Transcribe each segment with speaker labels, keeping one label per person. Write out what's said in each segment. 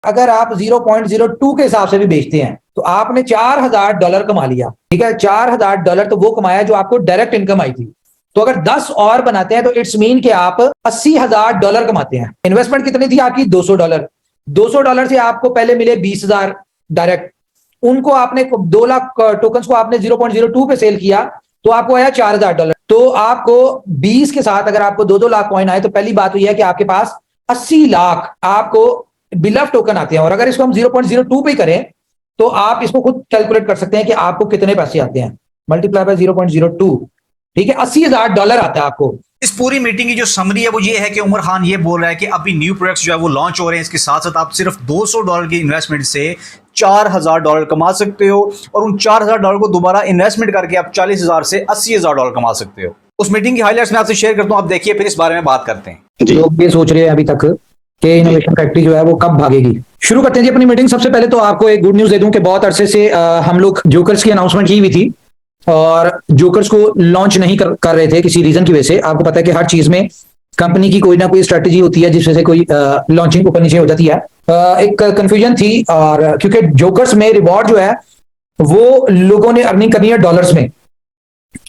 Speaker 1: अगर आप 0.02 के हिसाब से भी बेचते हैं तो आपने $4000 कमा लिया। ठीक है, $4000 तो वो कमाया जो आपको डायरेक्ट इनकम आई थी। तो अगर 10 और बनाते हैं तो इट्स मीन कि आप $80,000 कमाते हैं। इन्वेस्टमेंट कितनी थी आपकी? $200। $200 से आपको पहले मिले 20,000 डायरेक्ट। उनको आपने 2 लाख टोकन्स को आपने 0.02 पे सेल किया तो आपको आया $4000। तो आपको 20 के साथ अगर आपको 2-2 लाख कॉइन आए तो पहली बात हुई है कि आपके पास 80 लाख आपको बिल ऑफ टोकन आते हैं। और अगर इसको हम 0.02 पे करें तो आप इसको खुद कैलकुलेट कर सकते हैं कि आपको कितने पैसे आते हैं। मल्टीप्लाई बाय 0.02, ठीक है, $80,000 आता है आपको।
Speaker 2: इस पूरी मीटिंग की जो समरी है वो ये है कि उमर खान ये बोल रहा है कि अभी न्यू प्रोडक्ट्स जो है वो लॉन्च हो रहे हैं, इसके साथ साथ आप सिर्फ $200 की इन्वेस्टमेंट से $4000 कमा सकते हो और उन $4000 को दोबारा इन्वेस्टमेंट करके आप 40,000 से $80,000 कमा सकते हो। उस मीटिंग की हाइलाइट्स मैं आपसे शेयर करता हूं, आप देखिए फिर इस बारे में बात करते हैं।
Speaker 1: लोग ये सोच रहे हैं अभी तक कि इनोवेशन फैक्ट्री जो है वो कब भागेगी। शुरू करते हैं जी अपनी मीटिंग। सबसे पहले तो आपको एक गुड न्यूज दे दूं कि बहुत अरसे से हम लोग जोकर्स की अनाउंसमेंट की हुई थी और जोकर्स को लॉन्च नहीं कर रहे थे किसी रीजन की वजह से। आपको पता है कि हर चीज में कंपनी की कोई ना कोई स्ट्रेटेजी होती है जिस वजह से कोई लॉन्चिंग ऊपर नीचे हो जाती है। एक कंफ्यूजन थी और क्योंकि जोकर्स में रिवॉर्ड जो है वो लोगों ने अर्निंग करनी है डॉलर्स में,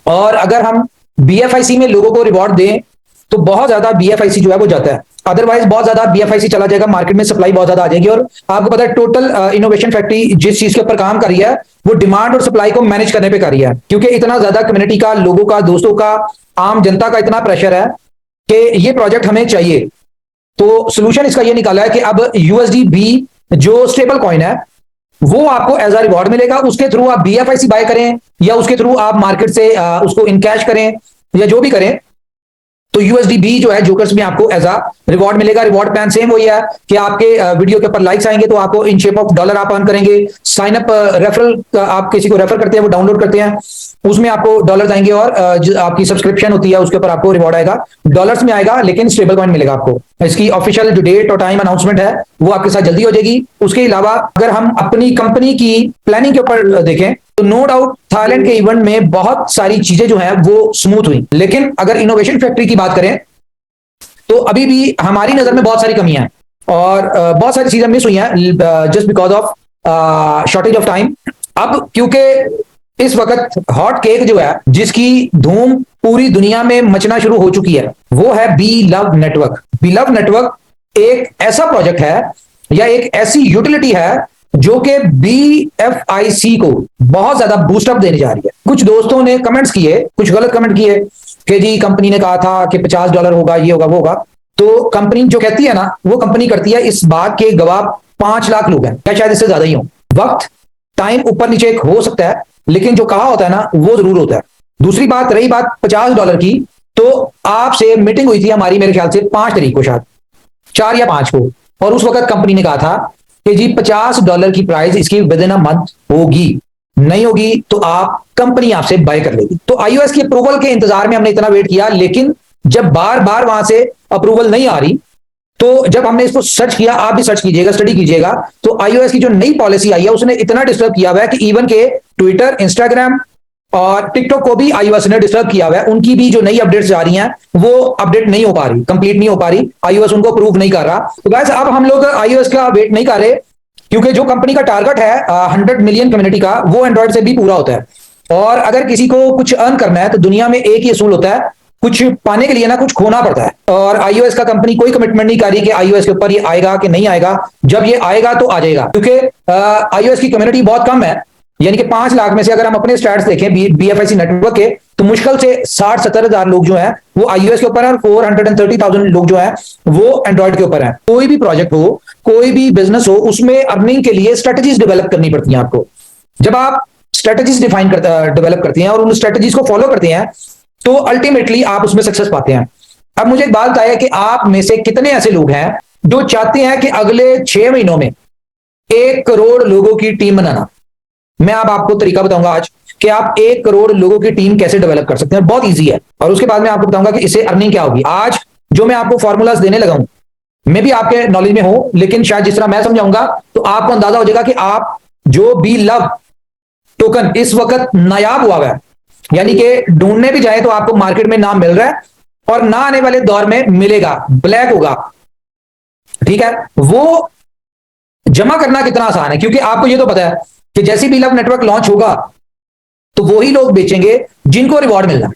Speaker 1: और अगर हम बीएफआईसी में लोगों को रिवॉर्ड दें तो बहुत ज्यादा बीएफआईसी जो है वो जाता है। अदरवाइज बहुत ज्यादा बीएफआईसी चला जाएगा, मार्केट में सप्लाई बहुत ज्यादा आ जाएगी। और आपको पता है टोटल इनोवेशन फैक्ट्री जिस चीज के ऊपर काम कर रही है वो डिमांड और सप्लाई को मैनेज करने पे कर रही है, क्योंकि इतना ज्यादा कम्युनिटी का, लोगों का, दोस्तों का, आम जनता का इतना प्रेशर है कि ये प्रोजेक्ट हमें चाहिए। तो सोल्यूशन इसका ये निकाला है कि अब यूएसडीबी जो स्टेबल कॉइन है वो आपको एज अ रिवॉर्ड मिलेगा। उसके थ्रू आप बीएफआईसी बाय करें या उसके थ्रू आप मार्केट से उसको इनकैश करें या जो भी करें, तो यूएसडीबी जो है जोकर्स में आपको एज अ रिवॉर्ड मिलेगा। रिवॉर्ड प्लान सेम वही है कि आपके वीडियो के ऊपर लाइक्स आएंगे तो आपको इन शेप ऑफ डॉलर आप अर्न करेंगे। साइन अप रेफरल, आप किसी को रेफर करते हैं, वो डाउनलोड करते हैं, उसमें आपको डॉलर्स आएंगे और आपकी सब्सक्रिप्शन होती है उसके ऊपर आपको रिवॉर्ड आएगा, डॉलर्स में आएगा लेकिन स्टेबल कॉइन मिलेगा आपको। इसकी ऑफिशियल जो डेट और टाइम अनाउंसमेंट है वो आपके साथ जल्दी हो जाएगी। उसके अलावा अगर हम अपनी कंपनी की प्लानिंग के ऊपर देखें तो नो डाउट थाईलैंड के इवेंट में बहुत सारी चीजें जो है वो स्मूथ हुई, लेकिन अगर इनोवेशन फैक्ट्री की बात करें तो अभी भी हमारी नजर में बहुत सारी कमियां हैं और बहुत सारी चीजें मिस हुई हैं just because of shortage of time. अब क्योंकि इस वक्त हॉट केक जो है जिसकी धूम पूरी दुनिया में मचना शुरू हो चुकी है वो है B love network. B love network एक ऐसा प्रोजेक्ट है या एक ऐसी यूटिलिटी है जो कि बीएफआईसी को बहुत ज्यादा बूस्टअप देने जा रही है। कुछ दोस्तों ने कमेंट्स किए, कुछ गलत कमेंट किए कि जी कंपनी ने कहा था कि $50 होगा, ये होगा, वो होगा। तो कंपनी जो कहती है ना वो कंपनी करती है, इस बात के गवाह 5 लाख लोग हैं, या शायद इससे ज्यादा ही हो। वक्त टाइम ऊपर नीचे हो सकता है लेकिन जो कहा होता है ना वो जरूर होता है। दूसरी बात, रही बात $50 की, तो आपसे मीटिंग हुई थी हमारी मेरे ख्याल से 5 तारीख को, शायद 4 या 5 को, और उस वक्त कंपनी ने कहा था कि जी $50 की प्राइस इसकी विद इन अ मंथ होगी, नहीं होगी तो आप कंपनी आपसे बाय कर लेगी। तो आईओएस की अप्रूवल के इंतजार में हमने इतना वेट किया, लेकिन जब बार बार वहां से अप्रूवल नहीं आ रही तो जब हमने इसको सर्च किया, आप भी सर्च कीजिएगा, स्टडी कीजिएगा, तो आईओएस की जो नई पॉलिसी आई है उसने इतना डिस्टर्ब किया हुआ है कि इवन के ट्विटर, इंस्टाग्राम और टिकटॉक को भी आईओएस ने डिस्टर्ब किया हुआ है। उनकी भी जो नई अपडेट्स जा रही हैं वो अपडेट नहीं हो पा रही, कंप्लीट नहीं हो पा रही, आईओएस उनको अप्रूव नहीं कर रहा। तो गाइस अब हम लोग आईओएस का वेट नहीं कर रहे, क्योंकि जो कंपनी का टारगेट है 100 मिलियन कम्युनिटी का, वो एंड्रॉइड से भी पूरा होता है। और अगर किसी को कुछ अर्न करना है तो दुनिया में एक ही असूल होता है, कुछ पाने के लिए ना कुछ खोना पड़ता है। और आईओएस का कंपनी कोई कमिटमेंट नहीं कर रही कि आईओएस के ऊपर ये आएगा कि नहीं आएगा। जब ये आएगा तो आ जाएगा, क्योंकि आईओएस की कम्युनिटी बहुत कम है। यानी कि 5 लाख में से अगर हम अपने स्टैट्स देखें बीएफआईसी नेटवर्क के, तो मुश्किल से 60-70 हजार लोग जो हैं वो आईओएस के ऊपर है और 430,000 लोग जो हैं वो एंड्रॉइड के ऊपर है। कोई भी प्रोजेक्ट हो, कोई भी बिजनेस हो, उसमें अर्निंग के लिए स्ट्रेटजीज डेवलप करनी पड़ती हैं आपको। जब आप स्ट्रेटजीज डेवलप करते हैं और उन स्ट्रेटजीज को फॉलो करते हैं तो अल्टीमेटली आप उसमें सक्सेस पाते हैं। अब मुझे एक बात बताइए कि आप में से कितने ऐसे लोग हैं जो चाहते हैं कि अगले 6 महीनों में 1 करोड़ लोगों की टीम बनाना। मैं अब आपको तरीका बताऊंगा आज कि आप 1 करोड़ लोगों की टीम कैसे डेवलप कर सकते हैं। बहुत ईजी है, और उसके बाद मैं आपको बताऊंगा कि इससे अर्निंग क्या होगी। आज जो मैं आपको फॉर्मूलाज देने लगा हूं, मैं भी आपके नॉलेज में हूं, लेकिन शायद जिस तरह मैं समझाऊंगा तो आपको अंदाजा हो जाएगा कि आप जो बी लव टोकन इस वक्त नायाब हुआ है, यानी कि ढूंढने भी जाए तो आपको मार्केट में ना मिल रहा है और ना आने वाले दौर में मिलेगा, ब्लैक होगा, ठीक है। वो जमा करना कितना आसान है, क्योंकि आपको ये तो पता है कि जैसे भी लव नेटवर्क लॉन्च होगा तो वही लोग बेचेंगे जिनको रिवॉर्ड मिलना है,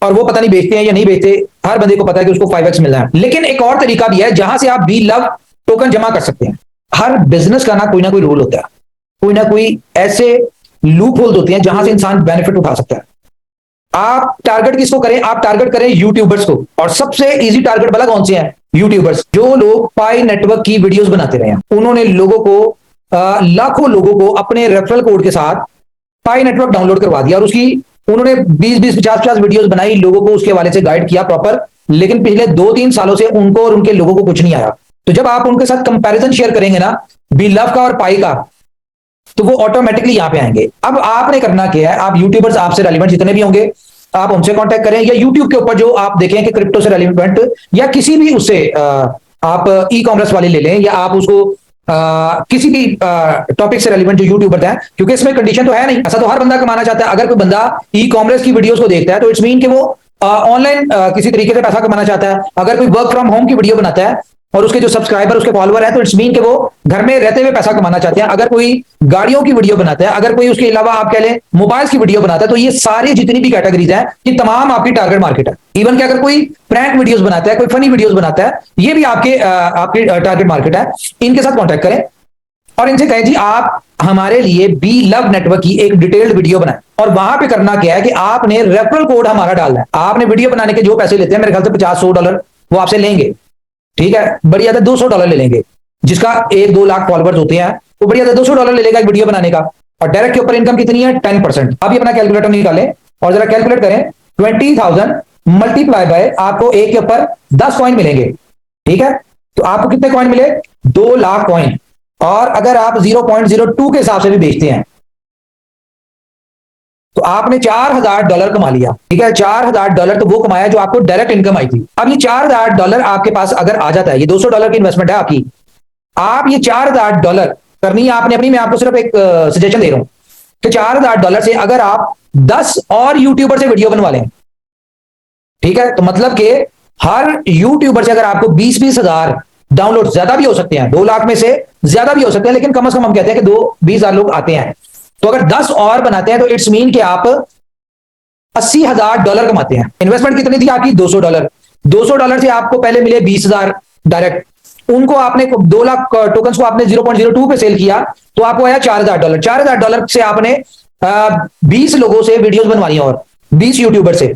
Speaker 1: और वो पता नहीं बेचते हैं या नहीं बेचते, हर बंदे को पता है कि उसको 5x मिलना है। लेकिन एक और तरीका भी है जहां से आप बी लव टोकन जमा कर सकते हैं। हर बिजनेस का ना कोई रूल होता है, कोई ना कोई ऐसे लूप होल्स होते हैं जहां से इंसान बेनिफिट उठा सकता है। आप टारगेट किसको करें? आप टारगेट करें यूट्यूबर्स को, और सबसे इजी टारगेट वाला कौन से हैं? यूट्यूबर्स। जो लोग पाई नेटवर्क की वीडियोस बनाते रहे हैं, उन्होंने लोगों को लाखों लोगों को अपने रेफरल कोड के साथ पाई नेटवर्क डाउनलोड करवा दिया, और उसकी उन्होंने 20-20 50-50 वीडियोस बनाई, लोगों को उसके हवाले से गाइड किया प्रॉपर। लेकिन पिछले 2-3 सालों से उनको और उनके लोगों को कुछ नहीं आया। तो जब आप उनके साथ कंपैरिजन शेयर करेंगे ना, बी लव का और पाई का, तो वो ऑटोमेटिकली यहां पे आएंगे। अब आपने करना क्या है, आप यूट्यूबर्स, आपसे रेलिवेंट जितने भी होंगे, आप उनसे कांटेक्ट करें, या यूट्यूब के ऊपर जो आप देखें कि क्रिप्टो से रेलिवेंट, या किसी भी उससे आप ई कॉमर्स वाले ले लें, या आप उसको किसी भी टॉपिक से रेलिवेंट जो यूट्यूबर है, क्योंकि इसमें कंडीशन तो है नहीं, ऐसा तो हर बंदा कमाना चाहता है। अगर कोई बंदा ई कॉमर्स की वीडियोस को देखता है तो इट्स मीन कि वो ऑनलाइन किसी तरीके से पैसा कमाना चाहता है। अगर कोई वर्क फ्रॉम होम की वीडियो बनाता है और उसके जो सब्सक्राइबर, उसके फॉलोअर है, तो इट्स मीन कि वो घर में रहते हुए पैसा कमाना चाहते हैं। अगर कोई गाड़ियों की वीडियो बनाता है, अगर कोई उसके अलावा आप कह लें मोबाइल्स की वीडियो बनाता है, तो ये सारी जितनी भी कैटेगरीज है, ये तमाम आपकी टारगेट मार्केट है। इवन कि अगर कोई प्रैंक वीडियोस बनाता है, कोई फनी वीडियोस बनाता है, ये भी आपकी टारगेट मार्केट है। इनके साथ कॉन्टेक्ट करें और इनसे कहें जी आप हमारे लिए बी लव नेटवर्क की एक डिटेल्ड वीडियो बनाएं। और वहां पे करना क्या है कि आपने रेफरल कोड हमारा डालना है। आपने वीडियो बनाने के जो पैसे लेते हैं, मेरे ख्याल से $50-100 वो आपसे लेंगे, ठीक है, बड़ी ज्यादा $200 ले लेंगे। जिसका 1-2 लाख फॉलोअर्स होते हैं वो बड़ी ज्यादा $200 ले लेगा एक वीडियो बनाने का। और डायरेक्ट के ऊपर इनकम कितनी है? 10%। अभी अपना कैलकुलेटर निकालें और जरा कैलकुलेट करें। 20,000 मल्टीप्लाई बाय, आपको एक के ऊपर 10 कॉइन मिलेंगे, ठीक है। तो आपको कितने कॉइन मिले? 2 लाख कॉइन। और अगर आप 0.02 के हिसाब से भी बेचते हैं तो आपने $4,000 कमा लिया, ठीक है। $4,000 तो वो कमाया जो आपको डायरेक्ट इनकम आई थी। अब ये $4,000 आपके पास अगर आ जाता है, ये $200 की इन्वेस्टमेंट है आपकी, आप ये $4,000 करनी है आपने अपनी। मैं आपको सिर्फ एक सजेशन दे रहा हूं कि $4,000 से अगर आप 10 और यूट्यूबर से वीडियो बनवा लें, ठीक है, तो मतलब कि हर यूट्यूबर से अगर आपको 20-20 हजार डाउनलोड, ज्यादा भी हो सकते हैं, 2 लाख में से ज्यादा भी हो सकते हैं, लेकिन कम से कम हम कहते हैं कि 20 हजार लोग आते हैं, तो अगर 10 और बनाते हैं तो इट्स मीन कि आप $80,000 कमाते हैं। इन्वेस्टमेंट कितनी थी आपकी? $200। $200 से आपको पहले मिले 20,000 डायरेक्ट, उनको आपने 2 लाख टोकन्स को आपने 0.02 पे सेल किया तो आपको आया $4,000। $4,000 से आपने 20 लोगों से वीडियोस बनवानी है, और 20 यूट्यूबर से,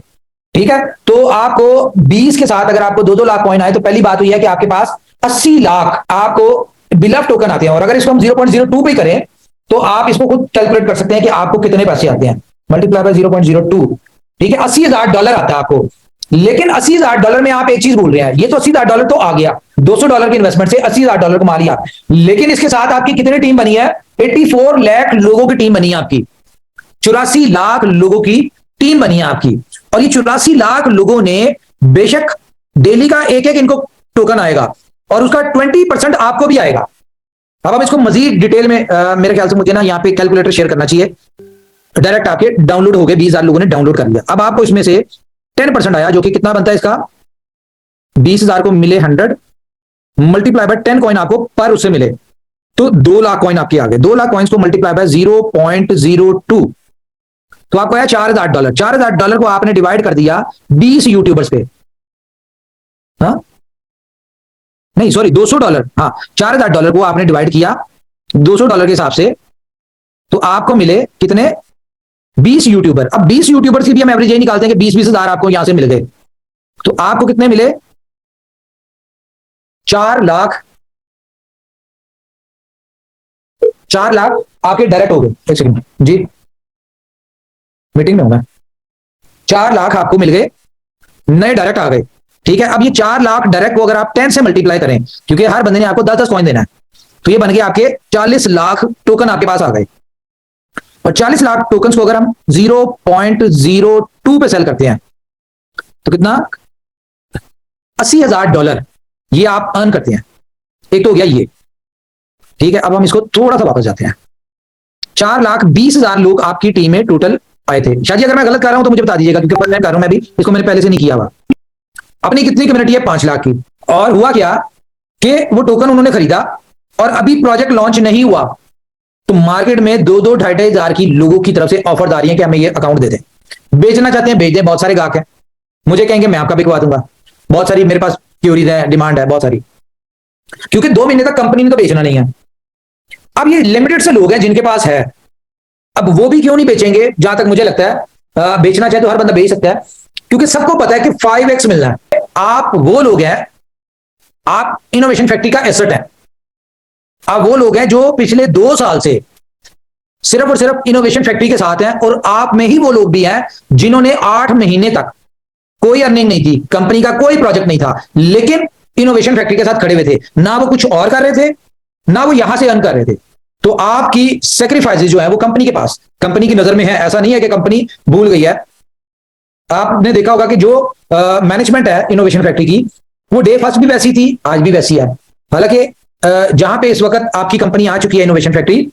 Speaker 1: ठीक है। तो आपको 20 के साथ अगर आपको 2-2 लाख कॉइन आए तो पहली बात हुई है कि आपके पास 80 लाख आपको बिलव टोकन आते हैं। और अगर इसको हम 0.02 पे करें तो आप इसको खुद कैलकुलेट कर सकते हैं कि आपको कितने पैसे आते हैं, मल्टीप्लाई बाय 0.02, ठीक है। $80,000 आता है आपको। लेकिन $80,000 में आप एक चीज भूल रहे हैं, ये तो $80,000 तो आ गया, $200 की इन्वेस्टमेंट से $80,000 कमा लिया, लेकिन इसके साथ आपकी कितनी टीम बनी है? 84 लाख लोगों की टीम बनी है आपकी। 84 लाख लोगों की टीम बनी है आपकी। और ये 84 लाख लोगों ने, बेशक डेली का एक एक इनको टोकन आएगा और उसका 20% आपको भी आएगा। अब हम इसको मजीद डिटेल में मेरे ख्याल से मुझे ना यहाँ पे कैलकुलेटर शेयर करना चाहिए। डायरेक्ट आपके डाउनलोड हो गए, 20,000 लोगों ने डाउनलोड कर लिया। अब आपको इसमें से 10% आया, जो कि कितना बनता है इसका? 20,000 को मिले 100 मल्टीप्लाई बाय 10 कॉइन आपको पर उससे मिले, तो 2 लाख कॉइन आपके आ गए। 2 लाख कॉइन्स को मल्टीप्लाई बाय 0.02 तो आपको आया $4,000। $4,000 को आपने डिवाइड कर दिया 20 यूट्यूबर्स पे, हाँ नहीं सॉरी $200, हाँ $4,000 को आपने डिवाइड किया $200 के हिसाब से, तो आपको मिले कितने? 20 यूट्यूबर। अब 20 यूट्यूबर की भी हम एवरेज यही निकालते हैं कि 20-20 हजार आपको यहां से मिल गए, तो आपको कितने मिले? 4 लाख। 4 लाख आपके डायरेक्ट हो गए। एक सेकंड जी, मीटिंग में हूं मैं। 4 लाख आपको मिल गए, नए डायरेक्ट आ गए, ठीक है। अब ये 4 लाख डायरेक्ट को अगर आप 10 से मल्टीप्लाई करें, क्योंकि हर बंदे ने आपको 10-10 कॉइन देना है, तो ये बन गए आपके 40 लाख टोकन आपके पास आ गए। और 40 लाख टोकन को अगर हम 0.02 पे सेल करते हैं तो कितना? $80,000 ये आप अर्न करते हैं। एक तो हो गया ये, ठीक है। अब हम इसको थोड़ा सा वापस जाते हैं। 4,20,000 लोग आपकी टीम में टोटल आए थे। शायद अगर मैं गलत कर रहा हूं तो मुझे बता दीजिएगा, क्योंकि मैं कर रहा हूं, मैं भी इसको मैंने पहले से नहीं किया हुआ। अपनी कितनी कम्युनिटी है? 5 लाख की। और हुआ क्या कि वो टोकन उन्होंने खरीदा, और अभी प्रोजेक्ट लॉन्च नहीं हुआ तो मार्केट में 2-2 ढाई हजार की लोगों की तरफ से ऑफर आ रही है कि हमें ये अकाउंट दे दें। बेचना चाहते हैं बेच दें, बहुत सारे ग्राहक हैं, मुझे कहेंगे मैं आपका बिकवा दूंगा। बहुत सारी मेरे पास क्यूरीज है, डिमांड है बहुत सारी, क्योंकि 2 महीने तक कंपनी ने तो बेचना नहीं है। अब ये लिमिटेड से लोग हैं जिनके पास है, अब वो भी क्यों नहीं बेचेंगे? जहां तक मुझे लगता है बेचना चाहे तो हर बंदा बेच सकता है, क्योंकि सबको पता है कि 5x मिलना है। आप वो लोग हैं, आप इनोवेशन फैक्ट्री का एसेट है। आप वो लोग हैं जो पिछले 2 साल से सिर्फ और सिर्फ इनोवेशन फैक्ट्री के साथ हैं, और आप में ही वो लोग भी हैं जिन्होंने 8 महीने तक कोई अर्निंग नहीं थी, कंपनी का कोई प्रोजेक्ट नहीं था, लेकिन इनोवेशन फैक्ट्री के साथ खड़े हुए थे। ना वो कुछ और कर रहे थे, ना वो यहां से अर्न कर रहे थे। तो आपकी सेक्रीफाइसेस जो है वो कंपनी के पास, कंपनी की नजर में है। ऐसा नहीं है कि कंपनी भूल गई है। आपने देखा होगा कि जो मैनेजमेंट है इनोवेशन फैक्ट्री की, वो डे फर्स्ट भी वैसी थी, आज भी वैसी है। हालांकि जहां पे इस वक्त आपकी कंपनी आ चुकी है इनोवेशन फैक्ट्री,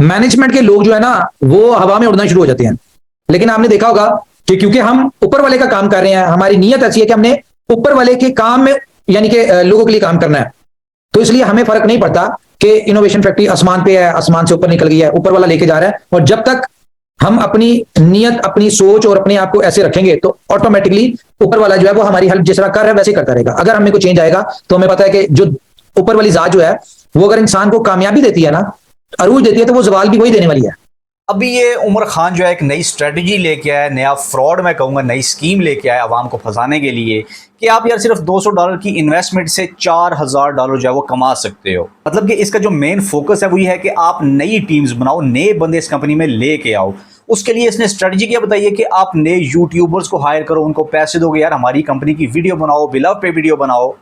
Speaker 1: मैनेजमेंट के लोग जो है ना वो हवा में उड़ना शुरू हो जाते हैं। लेकिन आपने देखा होगा कि क्योंकि हम ऊपर वाले का काम कर रहे हैं, हमारी नीयत ऐसी है कि हमने ऊपर वाले के काम में यानी कि लोगों के लिए काम करना है, तो इसलिए हमें फर्क नहीं पड़ता कि इनोवेशन फैक्ट्री आसमान पे है, आसमान से ऊपर निकल गई है, ऊपर वाला लेके जा रहा है। और जब तक हम अपनी नीयत, अपनी सोच और अपने आप को ऐसे रखेंगे तो ऑटोमेटिकली ऊपर वाला जो है वो हमारी हेल्प जिस तरह कर रहा है वैसे करता रहेगा। अगर हमें कोई चेंज आएगा तो हमें पता है कि जो ऊपर वाली जात जो है वो अगर इंसान को कामयाबी देती है ना, अरूज देती है, तो वो जवाल भी वही देने वाली है।
Speaker 2: अभी ये उमर खान जो है एक नई स्ट्रेटजी लेके आया, नया फ्रॉड मैं कहूँगा, नई स्कीम लेके आया आवाम को फंसाने के लिए कि आप यार सिर्फ $200 की इन्वेस्टमेंट से $4000 जो है वो कमा सकते हो। मतलब कि इसका जो मेन फोकस है वो ये है कि आप नई टीम्स बनाओ, नए बंदे इस कंपनी में लेके आओ। उसके लिए इसने स्ट्रेटजी क्या बताई है कि आप नए यूट्यूबर्स को हायर करो, उनको पैसे दोगे, यार हमारी कंपनी की वीडियो बनाओ, बिलव पे वीडियो बनाओ।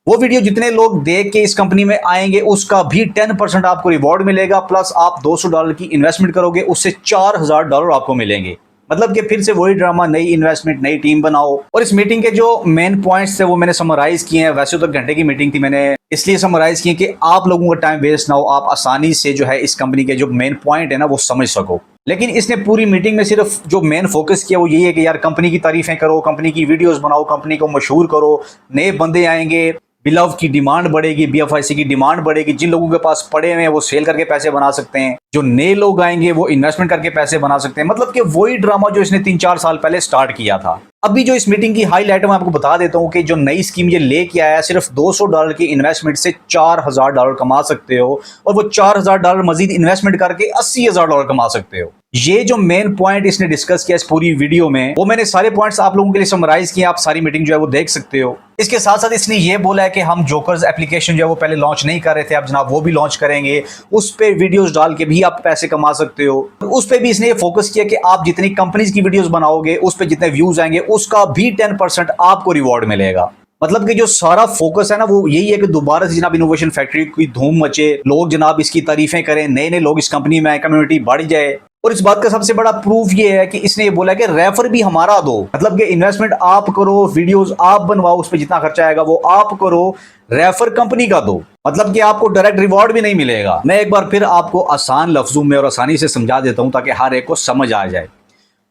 Speaker 2: वो वीडियो जितने लोग देख के इस कंपनी में आएंगे उसका भी 10% आपको रिवॉर्ड मिलेगा, प्लस आप $200 की इन्वेस्टमेंट करोगे उससे $4000 आपको मिलेंगे। मतलब कि फिर से वही ड्रामा, नई इन्वेस्टमेंट, नई टीम बनाओ। और इस मीटिंग के जो मेन पॉइंट्स थे वो मैंने समराइज किए हैं। वैसे तो घंटे की मीटिंग थी, मैंने इसलिए समराइज किए कि आप लोगों का टाइम वेस्ट ना हो, आप आसानी से जो है इस कंपनी के जो मेन पॉइंट है ना वो समझ सको। लेकिन इसने पूरी मीटिंग में सिर्फ जो मेन फोकस किया वो यही है कि यार कंपनी की तारीफें करो, कंपनी की वीडियोस बनाओ, कंपनी को मशहूर करो, नए बंदे आएंगे, बिलव की डिमांड बढ़ेगी, BFIC की डिमांड बढ़ेगी। जिन लोगों के पास पड़े हुए हैं वो सेल करके पैसे बना सकते हैं, जो नए लोग आएंगे वो इन्वेस्टमेंट करके पैसे बना सकते हैं। मतलब कि वही ड्रामा जो इसने 3-4 साल पहले स्टार्ट किया था। अभी जो इस मीटिंग की हाईलाइट मैं आपको बता देता हूँ कि जो नई स्कीम ये लेके आया, सिर्फ $200 की इन्वेस्टमेंट से $4000 कमा सकते हो, और वो $4000 मजीद इन्वेस्टमेंट करके $80000 कमा सकते हो। ये जो मेन पॉइंट इसने डिस्कस किया इस पूरी वीडियो में, वो मैंने सारे पॉइंट्स आप लोगों के लिए समराइज किए, आप सारी मीटिंग जो है वो देख सकते हो। इसके साथ साथ इसने ये बोला है कि हम जोकर्स एप्लीकेशन जो है वो पहले लॉन्च नहीं कर रहे थे, अब जनाब वो भी लॉन्च करेंगे, उस पे वीडियोस डाल के भी आप पैसे कमा सकते हो। उस पे भी इसने ये फोकस किया कि आप जितनी कंपनीज की वीडियोस बनाओगे उस पे जितने व्यूज आएंगे उसका भी 10% आपको रिवॉर्ड मिलेगा। मतलब कि जो सारा फोकस है ना वो यही है कि दोबारा से जनाब इनोवेशन फैक्ट्री की धूम मचे, लोग जनाब इसकी तारीफें करें, नए नए लोग इस कंपनी में आए, कम्युनिटी बढ़ जाए। और इस बात का सबसे बड़ा प्रूफ ये है कि इसने ये बोला कि रेफर भी हमारा दो। मतलब कि इन्वेस्टमेंट आप करो, वीडियोस आप बनवाओ, उस पर जितना खर्चा आएगा वो आप करो, रेफर कंपनी का दो। मतलब कि आपको डायरेक्ट रिवॉर्ड भी नहीं मिलेगा। मैं एक बार फिर आपको आसान लफ्जों में और आसानी से समझा देता हूं ताकि हर एक को समझ आ जाए।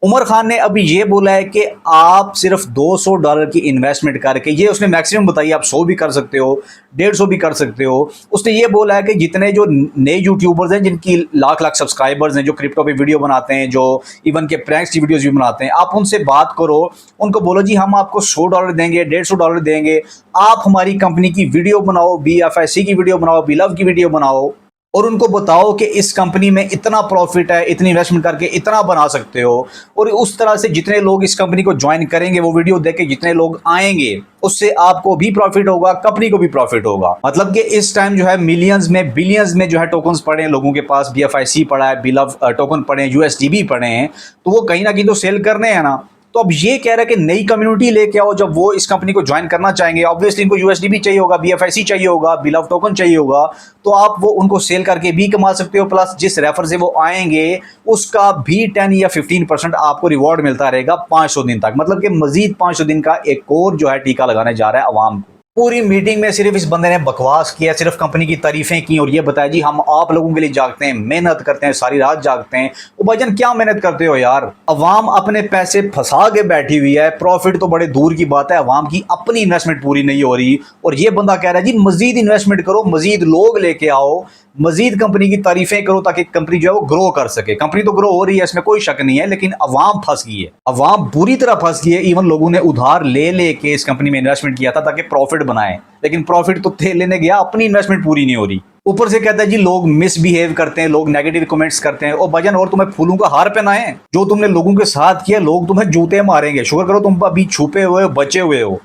Speaker 2: उमर खान ने अभी ये बोला है कि आप सिर्फ $200 की इन्वेस्टमेंट करके, ये उसने मैक्सिमम बताई, आप 100 भी कर सकते हो, 150 भी कर सकते हो। उसने ये बोला है कि जितने जो नए यूट्यूबर्स हैं जिनकी लाख लाख सब्सक्राइबर्स हैं, जो क्रिप्टो पे वीडियो बनाते हैं, जो इवन के प्रैंक्स की वीडियोस भी बनाते हैं, आप उनसे बात करो, उनको बोलो जी हम आपको $100 देंगे, $150 देंगे, आप हमारी कंपनी की वीडियो बनाओ, BFIC की वीडियो बनाओ, बिलव की वीडियो बनाओ, और उनको बताओ कि इस कंपनी में इतना प्रॉफिट है, इतनी इन्वेस्टमेंट करके इतना बना सकते हो। और उस तरह से जितने लोग इस कंपनी को ज्वाइन करेंगे, वो वीडियो देख के जितने लोग आएंगे, उससे आपको भी प्रॉफिट होगा, कंपनी को भी प्रॉफिट होगा। मतलब कि इस टाइम जो है मिलियंस में, बिलियंस में जो है टोकन्स पड़े हैं लोगों के पास, BFIC पड़ा है, बिलव टोकन पड़े हैं, USDB पड़े हैं, तो वो कहीं ना कहीं तो सेल करने हैं ना। तो अब ये कह रहा है कि नई कम्युनिटी लेके आओ, जब वो इस कंपनी को ज्वाइन करना चाहेंगे, ऑब्वियसली इनको USDB चाहिए होगा, BFIC चाहिए होगा, बिलव टोकन चाहिए होगा, तो आप वो उनको सेल करके भी कमा सकते हो, प्लस जिस रेफर से वो आएंगे उसका भी 10 या 15% आपको रिवॉर्ड मिलता रहेगा 500 दिन तक। मतलब कि मजीद 500 दिन का एक और जो है टीका लगाने जा रहा है अवाम को। पूरी मीटिंग में सिर्फ इस बंदे ने बकवास किया, सिर्फ कंपनी की तारीफें की और ये बताया जी हम आप लोगों के लिए जागते हैं, मेहनत करते हैं, सारी रात जागते हैं। वो भाईजान क्या मेहनत करते हो यार, अवाम अपने पैसे फंसा के बैठी हुई है, प्रॉफिट तो बड़े दूर की बात है, अवाम की अपनी इन्वेस्टमेंट पूरी नहीं हो रही और ये बंदा कह रहा है जी मजीद इन्वेस्टमेंट करो, मजीद लोग लेके आओ, मजीद कंपनी की तारीफें करो ताकि कंपनी जो है वो ग्रो कर सके। कंपनी तो ग्रो हो रही है, इसमें कोई शक नहीं है, लेकिन अवाम फंस गई है, अवाम बुरी तरह फंस गई है। इवन लोगों ने उधार ले लेके इस कंपनी में इन्वेस्टमेंट किया था ताकि प्रॉफिट बनाए, लेकिन प्रॉफिट तो लेने गया, अपनी इन्वेस्टमेंट पूरी नहीं हो रही। ऊपर से कहता है जी लोग मिसबिहेव करते हैं, लोग नेगेटिव कमेंट्स करते हैं। और भजन और तुम्हें फूलों का हार पहनाए, जो तुमने लोगों के साथ किया, लोग तुम्हें जूते मारेंगे। शुक्र करो तुम अभी छुपे हुए हो, बचे हुए हो।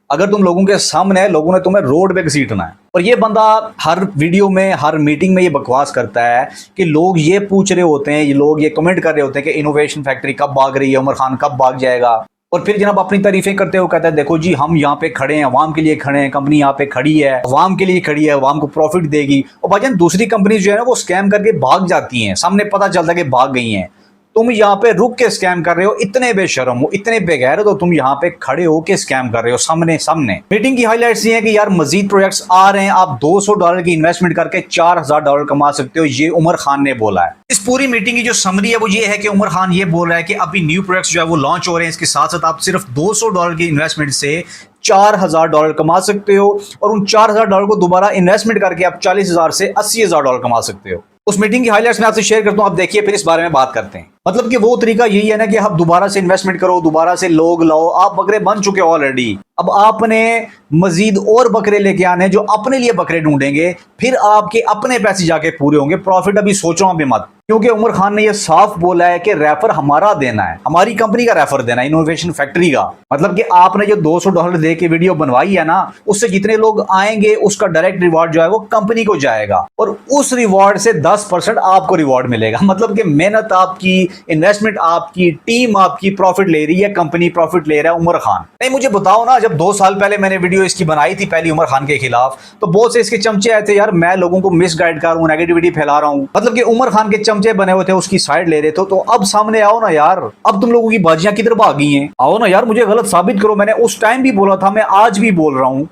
Speaker 2: अगर तुम लोगों के सामने, लोगों ने तुम्हें रोड पे घसीटना है। और ये बंदा हर वीडियो में, हर मीटिंग में ये बकवास करता है कि लोग ये पूछ रहे होते हैं, ये लोग ये कमेंट कर रहे होते हैं कि इनोवेशन फैक्ट्री कब भाग रही है, उमर खान कब भाग जाएगा। और फिर जनाब अपनी तारीफें करते हो, कहता है देखो जी हम यहाँ पे खड़े हैं, अवाम के लिए खड़े हैं, कंपनी यहाँ पे खड़ी है, अवाम के लिए खड़ी है, अवाम को प्रॉफिट देगी। और भाईजान दूसरी कंपनी जो है ना वो स्कैम करके भाग जाती हैं, सामने पता चलता है कि भाग गई हैं। तुम यहाँ पे रुक के स्कैम कर रहे हो, इतने बेशरम हो, इतने बेगैरत हो, तुम यहाँ पे खड़े हो के स्कैम कर रहे हो सामने सामने। मीटिंग की हाइलाइट्स ये है कि यार मजीद प्रोजेक्ट्स आ रहे हैं, आप $200 की इन्वेस्टमेंट करके $4000 कमा सकते हो, ये उमर खान ने बोला है। इस पूरी मीटिंग की जो समरी है वो ये है कि उमर खान ये बोल रहा है कि अभी न्यू प्रोजेक्ट्स जो है वो लॉन्च हो रहे हैं, इसके साथ साथ आप सिर्फ $200 की इन्वेस्टमेंट से $4000 कमा सकते हो और उन $4000 को दोबारा इन्वेस्टमेंट करके आप $40000 से $80000 कमा सकते हो। उस मीटिंग की हाइलाइट्स मैं आपसे शेयर करता हूं, आप देखिए फिर इस बारे में बात करते हैं। मतलब कि वो तरीका यही है ना कि आप दोबारा से इन्वेस्टमेंट करो, दोबारा से लोग लाओ, आप बकरे बन चुके हो ऑलरेडी, अब आपने मजीद और बकरे लेके आने जो अपने लिए बकरे ढूंढेंगे, फिर आपके अपने पैसे जाके पूरे होंगे। प्रॉफिट अभी सोचो अभी मत, क्योंकि उमर खान ने यह साफ बोला है कि रेफर हमारा देना है, हमारी कंपनी का रेफर देना है, इनोवेशन फैक्ट्री का। मतलब कि आपने जो $200 दे के वीडियो बनवाई है ना, उससे जितने लोग आएंगे उसका डायरेक्ट रिवॉर्ड जो है वो कंपनी को जाएगा और उस रिवॉर्ड से 10% आपको रिवॉर्ड मिलेगा। मतलब कि मेहनत आपकी, इन्वेस्टमेंट आपकी, टीम आपकी प्रॉफिट ले रही है, कंपनी प्रॉफिट ले रहा है। उमर खान नहीं, मुझे बताओ ना, जब 2 साल पहले मैंने वीडियो इसकी बनाई थी पहली उमर खान के खिलाफ, तो बहुत से इसके चमचे आए थे यार मैं लोगों को मिसगाइड कर रहा हूं, नेगेटिविटी फैला रहा हूं। मतलब कि उमर खान के चमचे बने हुए थे, उसकी साइड ले रहे थे। तो अब सामने आओ ना यार, अब तुम लोगों की बाजियां किधर भाग गई हैं, आओ ना यार, मुझे गलत साबित करो। मैंने उस टाइम भी बोला था, मैं आज भी बोल रहा हूं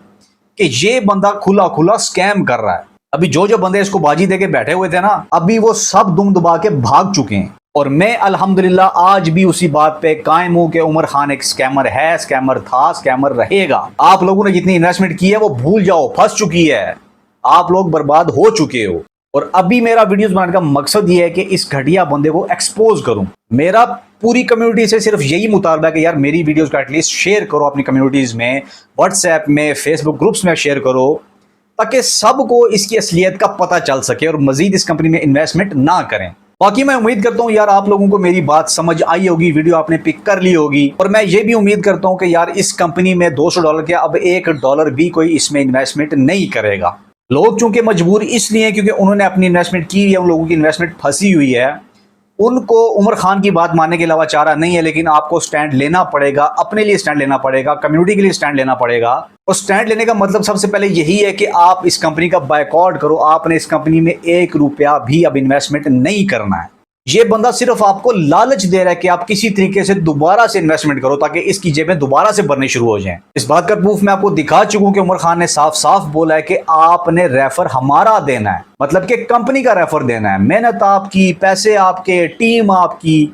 Speaker 2: कि ये बंदा खुला खुला स्कैम कर रहा है। अभी जो बंदे इसको बाजी देके बैठे हुए थे ना, अभी वो सब दुम दबा के भाग चुके हैं। और मैं अल्हम्दुलिल्लाह आज भी उसी बात पे कायम हूं कि उमर खान एक स्कैमर है, स्कैमर था, स्कैमर रहेगा। आप लोगों ने जितनी इन्वेस्टमेंट की है वो भूल जाओ, फंस चुकी है, आप लोग बर्बाद हो चुके हो। और अभी मेरा वीडियोस बनाने का मकसद ये है कि इस घटिया बंदे को एक्सपोज करूं। मेरा पूरी कम्युनिटी से सिर्फ यही मुतालबा है कि यार मेरी वीडियोस का एटलीस्ट शेयर करो अपनी कम्युनिटीज में, व्हाट्सएप में, फेसबुक ग्रुप्स में शेयर करो, ताकि सबको इसकी असलियत का पता चल सके और मजीद इस कंपनी में इन्वेस्टमेंट ना करें। बाकी मैं उम्मीद करता हूं यार आप लोगों को मेरी बात समझ आई होगी, वीडियो आपने पिक कर ली होगी। और मैं ये भी उम्मीद करता हूं कि यार इस कंपनी में $200 के अब $1 भी कोई इसमें इन्वेस्टमेंट नहीं करेगा। लोग चूंकि मजबूर इसलिए हैं क्योंकि उन्होंने अपनी इन्वेस्टमेंट की है, उन लोगों की इन्वेस्टमेंट फंसी हुई है, उनको उमर खान की बात मानने के अलावा चारा नहीं है। लेकिन आपको स्टैंड लेना पड़ेगा, अपने लिए स्टैंड लेना पड़ेगा, कम्युनिटी के लिए स्टैंड लेना पड़ेगा। और स्टैंड लेने का मतलब सबसे पहले यही है कि आप इस कंपनी का बायकॉट करो। आपने इस कंपनी में $1 भी अब इन्वेस्टमेंट नहीं करना है। ये बंदा सिर्फ आपको लालच दे रहा है कि आप किसी तरीके से दोबारा से इन्वेस्टमेंट करो ताकि इसकी जेबें दोबारा से भरनी शुरू हो जाएं। इस बात का प्रूफ मैं आपको दिखा चुका हूं कि उमर खान ने साफ साफ बोला है कि आपने रेफर हमारा देना है, मतलब कि कंपनी का रेफर देना है। मेहनत आपकी, पैसे आपके, टीम आपकी,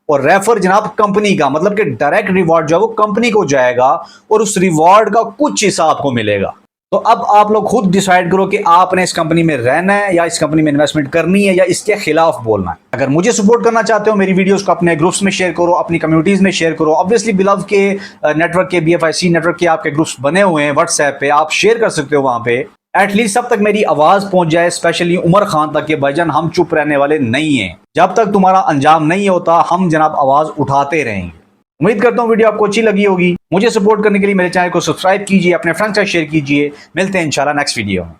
Speaker 2: और रेफर जनाब कंपनी का, मतलब कि डायरेक्ट रिवॉर्ड जो है वो कंपनी को जाएगा और उस रिवॉर्ड का कुछ हिस्सा आपको मिलेगा। तो अब आप लोग खुद डिसाइड करो कि आपने इस कंपनी में रहना है या इस कंपनी में इन्वेस्टमेंट करनी है या इसके खिलाफ बोलना है। अगर मुझे सपोर्ट करना चाहते हो, मेरी वीडियोस को अपने ग्रुप्स में शेयर करो, अपनी कम्युनिटीज में शेयर करो। ऑब्वियसली बिलव के नेटवर्क के, BFIC नेटवर्क के आपके ग्रुप्स बने हुए हैं व्हाट्सएप पे, आप शेयर कर सकते हो वहां पे। एटलीस्ट सब तक मेरी आवाज पहुंच जाए, स्पेशली उमर खान तक, के भाईजान हम चुप रहने वाले नहीं हैं। जब तक तुम्हारा अंजाम नहीं होता हम जनाब आवाज उठाते रहेंगे। उम्मीद करता हूँ वीडियो आपको अच्छी लगी होगी। मुझे सपोर्ट करने के लिए मेरे चैनल को सब्सक्राइब कीजिए, अपने फ्रेंड्स के साथ शेयर कीजिए। मिलते हैं इंशाल्लाह नेक्स्ट वीडियो में।